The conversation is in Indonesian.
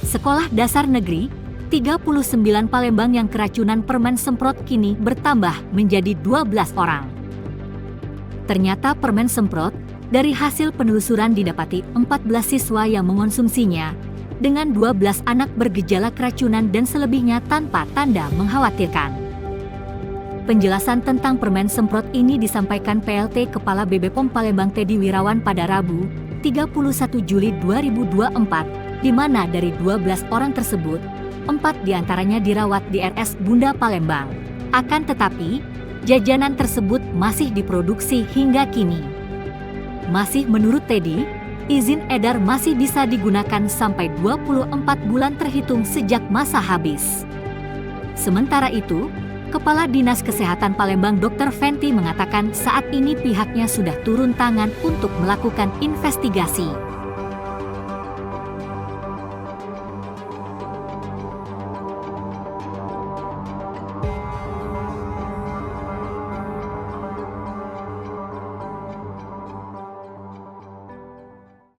Sekolah Dasar Negeri 39 Palembang yang keracunan permen semprot kini bertambah menjadi 12 orang. Ternyata permen semprot dari hasil penelusuran didapati 14 siswa yang mengonsumsinya, dengan 12 anak bergejala keracunan dan selebihnya tanpa tanda mengkhawatirkan. Penjelasan tentang permen semprot ini disampaikan PLT Kepala BB POM Palembang Teddy Wirawan pada Rabu, 31 Juli 2024, di mana dari 12 orang tersebut, 4 diantaranya dirawat di RS Bunda Palembang. Akan tetapi, jajanan tersebut masih diproduksi hingga kini. Masih menurut Teddy, izin edar masih bisa digunakan sampai 24 bulan terhitung sejak masa habis. Sementara itu, Kepala Dinas Kesehatan Palembang Dr. Fenty mengatakan saat ini pihaknya sudah turun tangan untuk melakukan investigasi.